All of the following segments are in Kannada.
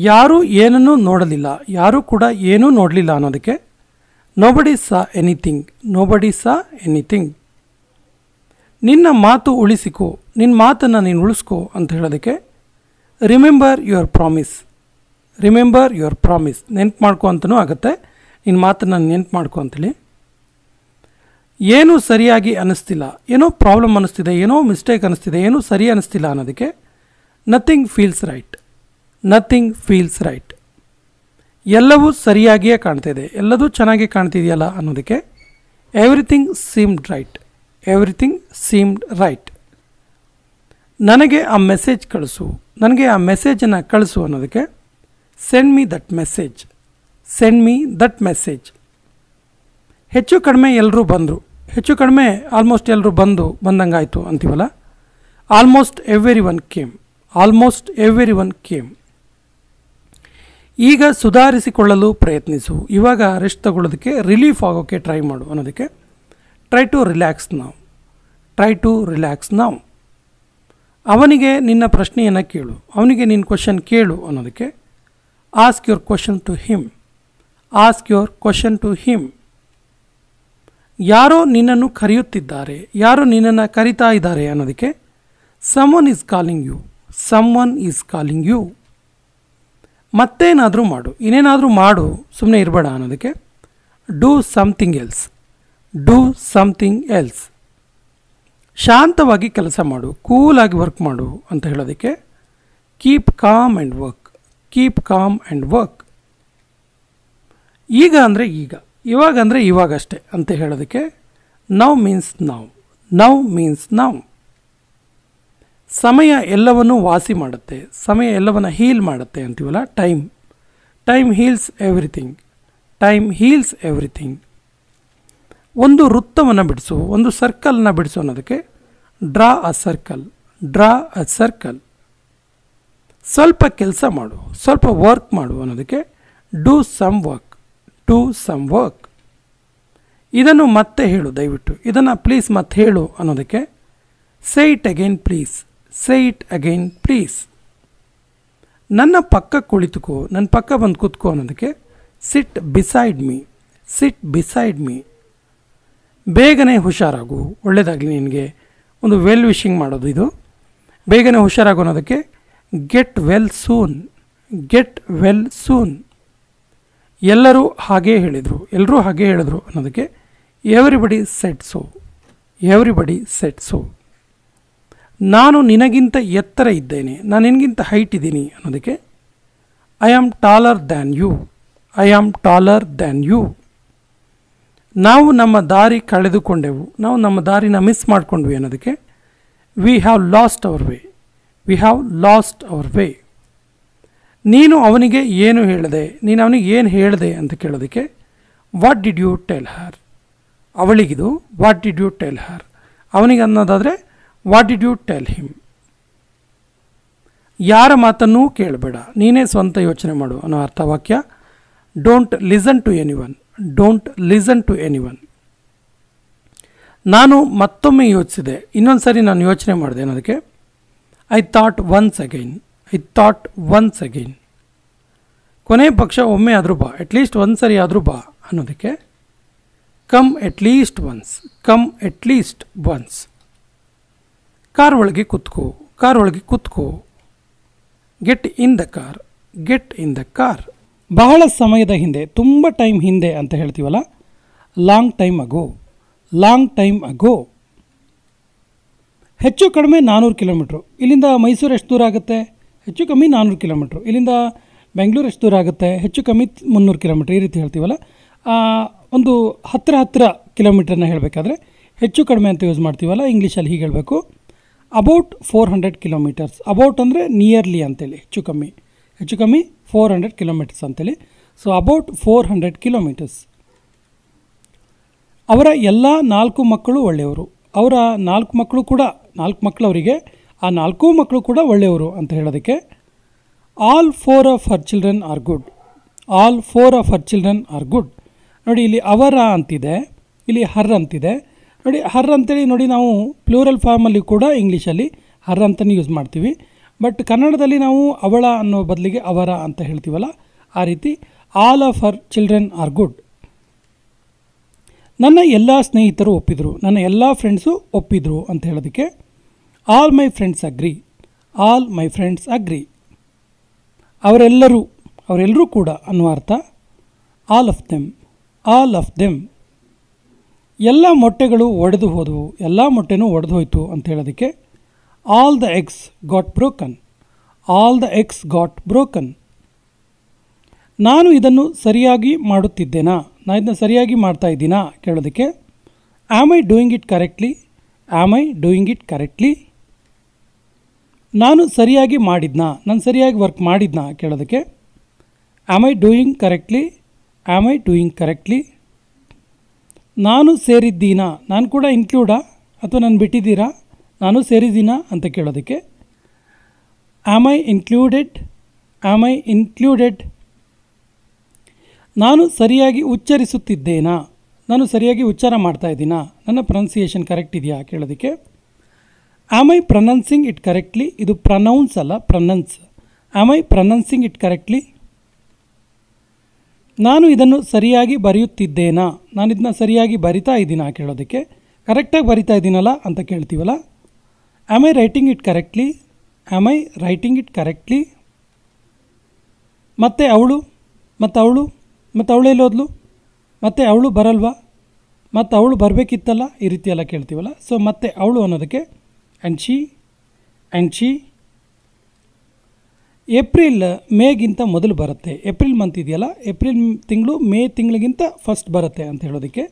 ಯಾರೂ ಏನನ್ನೂ ನೋಡಲಿಲ್ಲ, ಯಾರೂ ಕೂಡ ಏನೂ ನೋಡಲಿಲ್ಲ ಅನ್ನೋದಕ್ಕೆ ನೋಬಡಿ ಸಾ ಎನಿಥಿಂಗ್, ನೋಬಡಿ ಸಾ ಎನಿಥಿಂಗ್. ನಿನ್ನ ಮಾತು ಉಳಿಸಿಕೋ, ನಿನ್ನ ಮಾತನ್ನು ನೀನು ಉಳಿಸ್ಕೋ ಅಂತ ಹೇಳೋದಕ್ಕೆ remember your promise, remember your promise. ನೆನ್ಪು ಮಾಡ್ಕೊ ಅಂತಲೂ ಆಗುತ್ತೆ, ನಿನ್ನ ಮಾತನ್ನು ನೆನ್ಪು ಮಾಡ್ಕೊ ಅಂತೇಳಿ. ಏನೂ ಸರಿಯಾಗಿ ಅನ್ನಿಸ್ತಿಲ್ಲ, ಏನೋ ಪ್ರಾಬ್ಲಮ್ ಅನ್ನಿಸ್ತಿದೆ, ಏನೋ ಮಿಸ್ಟೇಕ್ ಅನ್ನಿಸ್ತಿದೆ, ಏನೂ ಸರಿ ಅನ್ನಿಸ್ತಿಲ್ಲ ಅನ್ನೋದಕ್ಕೆ nothing feels right, nothing feels right. ಎಲ್ಲವೂ ಸರಿಯಾಗಿಯೇ ಕಾಣ್ತಿದೆ, ಎಲ್ಲದೂ ಚೆನ್ನಾಗಿ ಕಾಣ್ತಿದೆಯಲ್ಲ ಅನ್ನೋದಕ್ಕೆ everything seemed right, everything seemed right. ನನಗೆ ಆ ಮೆಸೇಜ್ ಕಳಿಸು, ನನಗೆ ಆ ಮೆಸೇಜನ್ನು ಕಳಿಸು ಅನ್ನೋದಕ್ಕೆ send me that message, send me that message. ಹೆಚ್ಚು ಕಡಿಮೆ ಎಲ್ಲರೂ ಬಂದರು, ಹೆಚ್ಚು ಕಡಿಮೆ ಆಲ್ಮೋಸ್ಟ್ ಎಲ್ಲರೂ ಬಂದಂಗಾಯಿತು ಅಂತೀವಲ್ಲ. Almost every one came, almost every one came. ಈಗ ಸುಧಾರಿಸಿಕೊಳ್ಳಲು ಪ್ರಯತ್ನಿಸು, ಇವಾಗ ರೆಸ್ಟ್ ತಗೊಳ್ಳೋದಕ್ಕೆ, ರಿಲೀಫ್ ಆಗೋಕ್ಕೆ ಟ್ರೈ ಮಾಡು ಅನ್ನೋದಕ್ಕೆ ಟ್ರೈ ಟು ರಿಲ್ಯಾಕ್ಸ್ ನಾವು, ಟ್ರೈ ಟು ರಿಲ್ಯಾಕ್ಸ್ ನಾವು. ಅವನಿಗೆ ನಿನ್ನ ಪ್ರಶ್ನೆಯನ್ನು ಕೇಳು, ಅವನಿಗೆ ನಿನ್ನ ಕ್ವಶನ್ ಕೇಳು ಅನ್ನೋದಕ್ಕೆ ask your question to him, ask your question to him. ಯಾರೋ ನಿನ್ನನ್ನು ಕರೆಯುತ್ತಿದ್ದಾರೆ, ಯಾರೋ ನಿನ್ನನ್ನು ಕರಿತಾ ಇದ್ದಾರೆ ಅನ್ನೋದಕ್ಕೆ someone is calling you, someone is calling you. ಮತ್ತೇನಾದರೂ ಮಾಡು, ಇನ್ನೇನಾದರೂ ಮಾಡು, ಸುಮ್ಮನೆ ಇರಬೇಡ ಅನ್ನೋದಕ್ಕೆ do something else, do something else. ಶಾಂತವಾಗಿ ಕೆಲಸ ಮಾಡು, ಕೂಲಾಗಿ ವರ್ಕ್ ಮಾಡು ಅಂತ ಹೇಳೋದಕ್ಕೆ keep calm and work, keep calm and work. ಈಗ ಅಂದರೆ ಈಗ, ಇವಾಗ ಅಂದರೆ ಇವಾಗಷ್ಟೇ ಅಂತ ಹೇಳೋದಕ್ಕೆ now means now, now means now. ಸಮಯ ಎಲ್ಲವನ್ನೂ ವಾಸಿ ಮಾಡುತ್ತೆ, ಸಮಯ ಎಲ್ಲವನ್ನು ಹೀಲ್ ಮಾಡುತ್ತೆ ಅಂತೀವಲ್ಲ. Time, time heals everything, time heals everything. ಒಂದು ವೃತ್ತವನ್ನು ಬಿಡಿಸು, ಒಂದು ಸರ್ಕಲ್ನ ಬಿಡಿಸು ಅನ್ನೋದಕ್ಕೆ draw a circle, draw a circle. ಸ್ವಲ್ಪ ಕೆಲಸ ಮಾಡು, ಸ್ವಲ್ಪ ವರ್ಕ್ ಮಾಡು ಅನ್ನೋದಕ್ಕೆ do some work, do some work. ಇದನ್ನು ಮತ್ತೆ ಹೇಳು ದಯವಿಟ್ಟು, ಇದನ್ನು ಪ್ಲೀಸ್ ಮತ್ತೆ ಹೇಳು ಅನ್ನೋದಕ್ಕೆ say it again please, say it again please. ನನ್ನ ಪಕ್ಕ ಕುಳಿತುಕೋ, ನನ್ನ ಪಕ್ಕ ಬಂದು ಕೂತ್ಕೋ ಅನ್ನೋದಕ್ಕೆ ಸಿಟ್ ಬಿಸೈಡ್ ಮೀ, ಸಿಟ್ ಬಿಸೈಡ್ ಮೀ. ಬೇಗನೆ ಹುಷಾರಾಗು, ಒಳ್ಳೆಯದಾಗಲಿ ನಿನಗೆ, ಒಂದು ವೆಲ್ ವಿಶಿಂಗ್ ಮಾಡೋದು ಇದು. ಬೇಗನೆ ಹುಷಾರಾಗು ಅನ್ನೋದಕ್ಕೆ get well soon, get well soon. ಎಲ್ಲರೂ ಹಾಗೇ ಹೇಳಿದರು, ಎಲ್ಲರೂ ಹಾಗೇ ಹೇಳಿದ್ರು ಅನ್ನೋದಕ್ಕೆ everybody said so, everybody said so. ನಾನು ನಿನಗಿಂತ ಎತ್ತರ ಇದ್ದೇನೆ, ನಾನು ನಿನಗಿಂತ ಹೈಟ್ ಇದ್ದೀನಿ ಅನ್ನೋದಕ್ಕೆ I am taller than you, I am taller than you. ನಾವು ನಮ್ಮ ದಾರಿ ಕಳೆದುಕೊಂಡೆವು, ನಾವು ನಮ್ಮ ದಾರಿನ ಮಿಸ್ ಮಾಡಿಕೊಂಡ್ವಿ ಅನ್ನೋದಕ್ಕೆ we have lost our way, we have lost our way. ನೀನು ಅವನಿಗೆ ಏನು ಹೇಳಿದೆ, ನೀನು ಅವನಿಗೆ ಏನು ಹೇಳಿದೆ ಅಂತ ಕೇಳೋದಕ್ಕೆ what did you tell her. ಅವಳಿಗಿದು what did you tell her, ಅವನಿಗೆ ಅನ್ನೋದಾದರೆ what did you tell him. ಯಾರ ಮಾತನ್ನೂ ಕೇಳಬೇಡ, ನೀನೇ ಸ್ವಂತ ಯೋಚನೆ ಮಾಡು ಅನ್ನೋ ಅರ್ಥವಾಕ್ಯ don't listen to anyone, don't listen to anyone. ನಾನು ಮತ್ತೊಮ್ಮೆ ಯೋಚಿಸಿದೆ, ಇನ್ನೊಂದು ಸರಿ ನಾನು ಯೋಚನೆ ಮಾಡಿದೆ ಅನ್ನೋದಕ್ಕೆ I thought once again, I thought once again. ಕೊನೆ ಪಕ್ಷ ಒಮ್ಮೆ ಆದರೂ ಬಾ, ಅಟ್ಲೀಸ್ಟ್ ಒಂದು ಸರಿ ಆದರೂ ಬಾ ಅನ್ನೋದಕ್ಕೆ come at least once, come at least once. Car ಒಳಗೆ ಕೂತ್ಕೋ, ಕಾರ್ ಒಳಗೆ ಕೂತ್ಕೋ. Get in the car, get in the car. ಬಹಳ ಸಮಯದ ಹಿಂದೆ, ತುಂಬ ಟೈಮ್ ಹಿಂದೆ ಅಂತ ಹೇಳ್ತೀವಲ್ಲ, ಲಾಂಗ್ ಟೈಮ್ ಅಗೋ, ಲಾಂಗ್ ಟೈಮ್ ಅಗೋ. ಹೆಚ್ಚು ಕಡಿಮೆ 400 ಕಿಲೋಮೀಟ್ರು. ಇಲ್ಲಿಂದ ಮೈಸೂರು ಎಷ್ಟು ದೂರ ಆಗುತ್ತೆ? ಹೆಚ್ಚು ಕಮ್ಮಿ 400 ಕಿಲೋಮೀಟ್ರು. ಇಲ್ಲಿಂದ ಬೆಂಗಳೂರು ಎಷ್ಟು ದೂರ ಆಗುತ್ತೆ? ಹೆಚ್ಚು ಕಮ್ಮಿ 300 ಕಿಲೋಮೀಟ್ರ್. ಈ ರೀತಿ ಹೇಳ್ತೀವಲ್ಲ, ಒಂದು ಹತ್ತಿರ ಕಿಲೋಮೀಟ್ರನ್ನ ಹೇಳಬೇಕಾದ್ರೆ ಹೆಚ್ಚು ಕಡಿಮೆ ಅಂತ ಯೂಸ್ ಮಾಡ್ತೀವಲ್ಲ, ಇಂಗ್ಲೀಷಲ್ಲಿ ಹೀಗೆ ಹೇಳಬೇಕು, ಅಬೌಟ್ 400 ಕಿಲೋಮೀಟರ್ಸ್. ಅಬೌಟ್ ಅಂದರೆ ನಿಯರ್ಲಿ ಅಂತೇಳಿ, ಹೆಚ್ಚು ಕಮ್ಮಿ 400 ಕಿಲೋಮೀಟರ್ಸ್ ಅಂತೇಳಿ. So about 400 kilometres. ಅವರ ಎಲ್ಲ 4 ಮಕ್ಕಳು ಒಳ್ಳೆಯವರು, ಅವರ 4 ಮಕ್ಕಳು ಕೂಡ, 4 ಮಕ್ಕಳವರಿಗೆ, ಆ 4 ಮಕ್ಕಳು ಕೂಡ ಒಳ್ಳೆಯವರು ಅಂತ ಹೇಳೋದಕ್ಕೆ all 4 of her children are good, all 4 of her children are good. ನೋಡಿ, ಇಲ್ಲಿ ಅವರ ಅಂತಿದೆ, ಇಲ್ಲಿ ಹರ್ ಅಂತಿದೆ. ನೋಡಿ, ಹರ್ ಅಂತೇಳಿ ನೋಡಿ, ನಾವು ಪ್ಲೂರಲ್ ಫಾರ್ಮಲ್ಲಿ ಕೂಡ ಇಂಗ್ಲೀಷಲ್ಲಿ ಹರ್ ಅಂತಲೇ ಯೂಸ್ ಮಾಡ್ತೀವಿ. ಬಟ್ ಕನ್ನಡದಲ್ಲಿ ನಾವು ಅವಳ ಅನ್ನೋ ಬದಲಿಗೆ ಅವರ ಅಂತ ಹೇಳ್ತೀವಲ್ಲ, ಆ ರೀತಿ all of her children are good. ನನ್ನ ಎಲ್ಲ ಸ್ನೇಹಿತರು ಒಪ್ಪಿದರು, ನನ್ನ ಎಲ್ಲ ಫ್ರೆಂಡ್ಸು ಒಪ್ಪಿದರು ಅಂತ ಹೇಳೋದಕ್ಕೆ all my friends agri. All my friends agri. ಅವರೆಲ್ಲರೂ ಕೂಡ ಅನ್ನುವ ಅರ್ಥ all of them. All of them. ಎಲ್ಲ ಮೊಟ್ಟೆಗಳು ಒಡೆದು ಹೋದವು, ಎಲ್ಲ ಮೊಟ್ಟೆನೂ ಒಡೆದು ಹೋಯಿತು ಅಂತ ಹೇಳೋದಕ್ಕೆ all the eggs got broken. All the eggs got broken. ನಾನು ಇದನ್ನು ಸರಿಯಾಗಿ ಮಾಡುತ್ತಿದ್ದೇನಾ, ನಾನು ಇದನ್ನು ಸರಿಯಾಗಿ ಮಾಡ್ತಾ ಇದ್ದೀನಾ ಕೇಳೋದಕ್ಕೆ am I doing it correctly. Am I doing it correctly. ನಾನು ಸರಿಯಾಗಿ ಮಾಡಿದ್ನಾ, ನಾನು ಸರಿಯಾಗಿ ವರ್ಕ್ ಮಾಡಿದ್ನಾ ಕೇಳೋದಕ್ಕೆ am I doing correctly. Am I doing correctly. ನಾನು ಸೇರಿದ್ದೀನಾ, ನಾನು ಕೂಡ ಇನ್ಕ್ಲೂಡಾ ಅಥವಾ ನಾನು ಬಿಟ್ಟಿದ್ದೀರಾ, ನಾನು ಸೇರಿದ್ದೀನಾ ಅಂತ ಕೇಳೋದಕ್ಕೆ am I included. Am I included. ನಾನು ಸರಿಯಾಗಿ ಉಚ್ಚರಿಸುತ್ತಿದ್ದೇನಾ, ನಾನು ಸರಿಯಾಗಿ ಉಚ್ಚಾರ ಮಾಡ್ತಾ ಇದ್ದೀನಾ, ನನ್ನ ಪ್ರೊನೌನ್ಸಿಯೇಷನ್ ಕರೆಕ್ಟ್ ಇದೆಯಾ ಕೇಳೋದಕ್ಕೆ am I pronouncing it correctly. ಇದು ಪ್ರನೌನ್ಸ್ ಅಲ್ಲ, pronounce. Am I pronouncing it correctly. ನಾನು ಇದನ್ನು ಸರಿಯಾಗಿ ಬರೆಯುತ್ತಿದ್ದೇನಾ, ನಾನು ಇದನ್ನ ಸರಿಯಾಗಿ ಬರಿತಾ ಇದ್ದೀನಾ ಕೇಳೋದಕ್ಕೆ ಕರೆಕ್ಟಾಗಿ ಬರಿತಾ ಇದ್ದೀನಲ್ಲ ಅಂತ ಕೇಳ್ತೀವಲ್ಲ, am I writing it correctly. Am I writing it correctly. ಮತ್ತೆ ಅವಳು, ಮತ್ತು ಅವಳೇಲಿ ಹೋದ್ಲು, ಮತ್ತೆ ಅವಳು ಬರಲ್ವಾ, ಮತ್ತು ಅವಳು ಬರಬೇಕಿತ್ತಲ್ಲ, ಈ ರೀತಿ ಎಲ್ಲ ಕೇಳ್ತೀವಲ್ಲ. ಸೊ ಮತ್ತೆ ಅವಳು ಅನ್ನೋದಕ್ಕೆ ಆ್ಯಂಡ್ ಶಿ. ಏಪ್ರಿಲ್ ಮೇಗಿಂತ ಮೊದಲು ಬರುತ್ತೆ. ಏಪ್ರಿಲ್ ಮಂತ್ ಇದೆಯಲ್ಲ, ಏಪ್ರಿಲ್ ತಿಂಗಳು ಮೇ ತಿಂಗಳಿಗಿಂತ ಫಸ್ಟ್ ಬರುತ್ತೆ ಅಂತ ಹೇಳೋದಕ್ಕೆ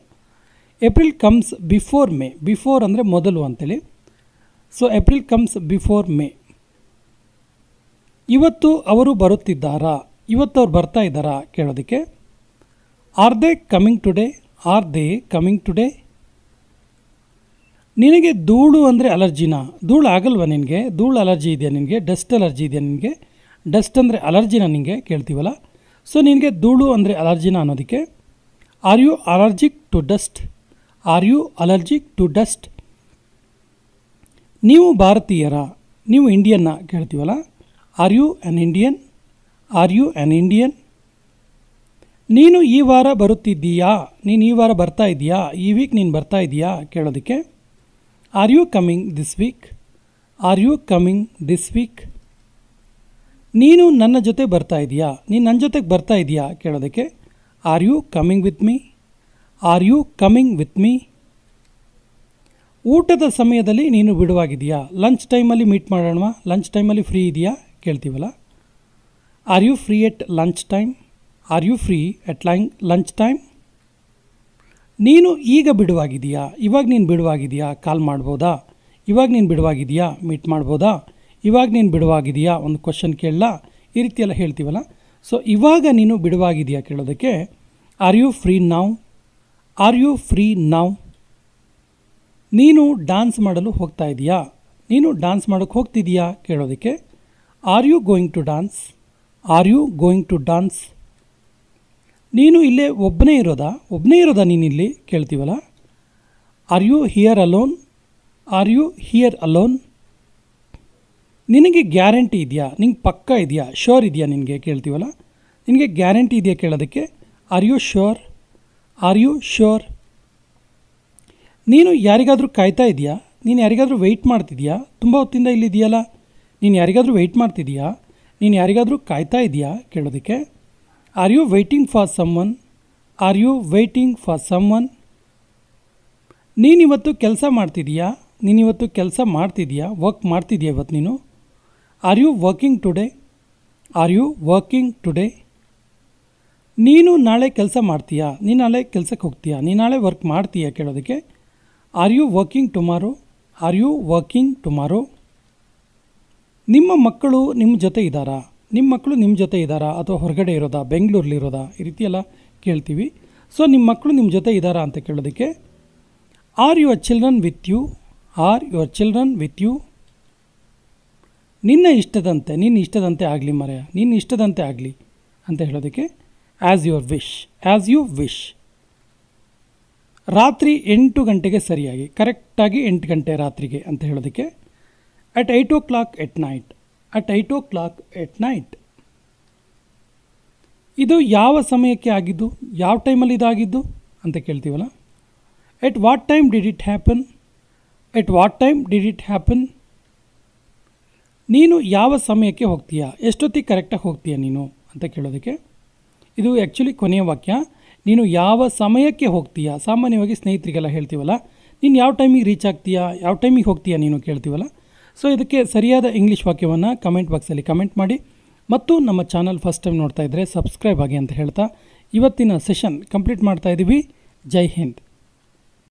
April comes before May. Before ಅಂದರೆ ಮೊದಲು ಅಂತೇಳಿ. So April comes before May. ಇವತ್ತು ಅವರು ಬರುತ್ತಿದ್ದಾರಾ, ಇವತ್ತು ಅವ್ರು ಬರ್ತಾ ಇದ್ದಾರಾ ಕೇಳೋದಕ್ಕೆ are they coming today. Are they coming today. ನಿನಗೆ ಧೂಳು ಅಂದರೆ ಅಲರ್ಜಿನಾ, ಧೂಳು ಆಗಲ್ವಾ ನಿನಗೆ, ಧೂಳು ಅಲರ್ಜಿ ಇದೆಯಾ ನಿನಗೆ, ಡಸ್ಟ್ ಅಲರ್ಜಿ ಇದೆಯಾ ನಿನಗೆ, ಡಸ್ಟ್ ಅಂದರೆ ಅಲರ್ಜಿನ ನಿನಗೆ ಕೇಳ್ತೀವಲ್ಲ. ಸೊ ನಿನಗೆ ಧೂಳು ಅಂದರೆ ಅಲರ್ಜಿನ ಅನ್ನೋದಕ್ಕೆ are you allergic to dust. Are you allergic to dust. ನೀವು ಭಾರತೀಯರ, ನೀವು ಇಂಡಿಯನ್ನ ಕೇಳ್ತೀವಲ್ಲ, are you an Indian. Are you an Indian. ನೀನು ಈ ವಾರ ಬರುತ್ತಿದ್ದೀಯಾ, ನೀನು ಈ ವಾರ ಬರ್ತಾ ಇದೆಯಾ, ಈ ವೀಕ್ ನೀನು ಬರ್ತಾ ಇದೆಯಾ ಕೇಳೋದಕ್ಕೆ are you coming this week. Are you coming this week. ನೀನು ನನ್ನ ಜೊತೆ ಬರ್ತಾ ಇದೆಯಾ, ನೀನು ನನ್ನ ಜೊತೆಗೆ ಬರ್ತಾ ಇದೆಯಾ ಕೇಳೋದಕ್ಕೆ are you coming with me. Are you coming with me. ಊಟದ ಸಮಯದಲ್ಲಿ ನೀನು ಬಿಡುವಾಗಿದೆಯಾ, ಲಂಚ್ ಟೈಮಲ್ಲಿ ಮೀಟ್ ಮಾಡೋಣವಾ, ಲಂಚ್ ಟೈಮಲ್ಲಿ ಫ್ರೀ ಇದೆಯಾ ಕೇಳ್ತೀವಲ್ಲ, are you free at lunch time. Are you free at lunch time. ನೀನು ಈಗ ಬಿಡುವಾಗಿದೆಯಾ, ಇವಾಗ ನೀನು ಬಿಡುವಾಗಿದೆಯಾ, ಕಾಲ್ ಮಾಡ್ಬೋದಾ, ಇವಾಗ ನೀನು ಬಿಡುವಾಗಿದೆಯಾ, ಮೀಟ್ ಮಾಡ್ಬೋದಾ, ಇವಾಗ ನೀನು ಬಿಡುವಾಗಿದೆಯಾ, ಒಂದು ಕ್ವಶನ್ ಕೇಳಲ್ಲ, ಈ ರೀತಿ ಎಲ್ಲ ಹೇಳ್ತೀವಲ್ಲ. ಸೊ ಇವಾಗ ನೀನು ಬಿಡುವಾಗಿದೆಯಾ ಕೇಳೋದಕ್ಕೆ are you free now. Are you free now. ನೀನು ಡ್ಯಾನ್ಸ್ ಮಾಡಲು ಹೋಗ್ತಾ ಇದೆಯಾ, ನೀನು ಡ್ಯಾನ್ಸ್ ಮಾಡೋಕ್ಕೆ ಹೋಗ್ತಿದೆಯಾ ಕೇಳೋದಕ್ಕೆ are you going to dance. Are you going to dance. ನೀನು ಇಲ್ಲೇ ಒಬ್ಬನೇ ಇರೋದಾ ನೀನಿಲ್ಲಿ ಕೇಳ್ತೀವಲ್ಲ, are you here alone. Are you here alone. ನಿನಗೆ ಗ್ಯಾರಂಟಿ ಇದೆಯಾ, ನಿಂಗೆ ಪಕ್ಕ ಇದೆಯಾ, ಶ್ಯೂರ್ ಇದೆಯಾ ನಿನಗೆ ಕೇಳ್ತೀವಲ್ಲ, ನಿನಗೆ ಗ್ಯಾರಂಟಿ ಇದೆಯಾ ಕೇಳೋದಕ್ಕೆ are you sure. Are you sure. ನೀನು ಯಾರಿಗಾದರೂ ಕಾಯ್ತಾ ಇದೆಯಾ, ನೀನು ಯಾರಿಗಾದರೂ ವೆಯ್ಟ್ ಮಾಡ್ತಿದೆಯಾ, ತುಂಬ ಹೊತ್ತಿಂದ ಇಲ್ಲಿದೆಯಲ್ಲ, ನೀನು ಯಾರಿಗಾದರೂ ವೆಯ್ಟ್ ಮಾಡ್ತಿದೆಯಾ, ನೀನು ಯಾರಿಗಾದರೂ ಕಾಯ್ತಾ ಇದೆಯಾ ಕೇಳೋದಕ್ಕೆ are you waiting for someone. Are you waiting for someone. ನೀನಿವತ್ತು ಕೆಲಸ ಮಾಡ್ತಿದೆಯಾ, ನೀನಿವತ್ತು ಕೆಲಸ ಮಾಡ್ತಿದೆಯಾ, ವರ್ಕ್ ಮಾಡ್ತಿದೆಯಾ ಇವತ್ತು ನೀನು, are you working today. Are you working today. ನೀನು ನಾಳೆ ಕೆಲಸ ಮಾಡ್ತೀಯಾ, ನೀನು ನಾಳೆ ಕೆಲಸಕ್ಕೆ ಹೋಗ್ತೀಯಾ, ನೀನು ನಾಳೆ ವರ್ಕ್ ಮಾಡ್ತೀಯಾ ಕೇಳೋದಕ್ಕೆ are you working tomorrow. Are you working tomorrow. ನಿಮ್ಮ ಮಕ್ಕಳು ನಿಮ್ಮ ಜೊತೆ ಇದ್ದಾರಾ, ನಿಮ್ಮ ಮಕ್ಕಳು ನಿಮ್ಮ ಜೊತೆ ಇದ್ದಾರಾ ಅಥವಾ ಹೊರಗಡೆ ಇರೋದಾ, ಬೆಂಗಳೂರಲ್ಲಿರೋದಾ, ಈ ರೀತಿ ಎಲ್ಲ ಕೇಳ್ತೀವಿ. ಸೊ ನಿಮ್ಮ ಮಕ್ಕಳು ನಿಮ್ಮ ಜೊತೆ ಇದ್ದಾರಾ ಅಂತ ಕೇಳೋದಕ್ಕೆ are your children with you. Are your children with you. ನಿನ್ನ ಇಷ್ಟದಂತೆ ಆಗಲಿ ಮರೆಯ, ನಿನ್ನ ಇಷ್ಟದಂತೆ ಆಗಲಿ ಅಂತ ಹೇಳೋದಕ್ಕೆ as your wish. As you wish. ರಾತ್ರಿ 8 ಗಂಟೆಗೆ ಸರಿಯಾಗಿ, ಕರೆಕ್ಟಾಗಿ 8 ಗಂಟೆ ರಾತ್ರಿಗೆ ಅಂತ ಹೇಳೋದಕ್ಕೆ at 8 o'clock at night. At 8 o'clock at night. ಇದು ಯಾವ ಸಮಯಕ್ಕೆ ಆಗಿದ್ದು, ಯಾವ ಟೈಮಲ್ಲಿ ಇದಾಗಿದ್ದು ಅಂತ ಕೇಳ್ತೀವಲ್ಲ. At what time did it happen, at what time did it happen. ನೀನು ಯಾವ ಸಮಯಕ್ಕೆ ಹೋಗ್ತೀಯಾ, ಎಷ್ಟೊತ್ತಿಗೆ ಕರೆಕ್ಟಾಗಿ ಹೋಗ್ತೀಯಾ ನೀನು ಅಂತ ಕೇಳೋದಕ್ಕೆ. ಇದು ಆ್ಯಕ್ಚುಲಿ ಕೊನೆಯ ವಾಕ್ಯ. ನೀನು ಯಾವ ಸಮಯಕ್ಕೆ ಹೋಗ್ತೀಯಾ, ಸಾಮಾನ್ಯವಾಗಿ ಸ್ನೇಹಿತರಿಗೆಲ್ಲ ಹೇಳ್ತೀವಲ್ಲ, ನೀನು ಯಾವ ಟೈಮಿಗೆ ರೀಚ್ ಆಗ್ತೀಯಾ, ಯಾವ ಟೈಮಿಗೆ ಹೋಗ್ತೀಯಾ ನೀನು ಕೇಳ್ತೀವಲ್ಲ. ಸೊ ಇದಕ್ಕೆ ಸರಿಯಾದ ಇಂಗ್ಲೀಷ್ ವಾಕ್ಯವನ್ನು ಕಮೆಂಟ್ ಬಾಕ್ಸಲ್ಲಿ ಕಮೆಂಟ್ ಮಾಡಿ. ಮತ್ತು ನಮ್ಮ ಚಾನಲ್ ಫಸ್ಟ್ ಟೈಮ್ ನೋಡ್ತಾ ಇದ್ದರೆ ಸಬ್ಸ್ಕ್ರೈಬ್ ಆಗಿ ಅಂತ ಹೇಳ್ತಾ ಇವತ್ತಿನ ಸೆಷನ್ ಕಂಪ್ಲೀಟ್ ಮಾಡ್ತಾ ಇದ್ದೀವಿ. ಜೈ ಹಿಂದ್.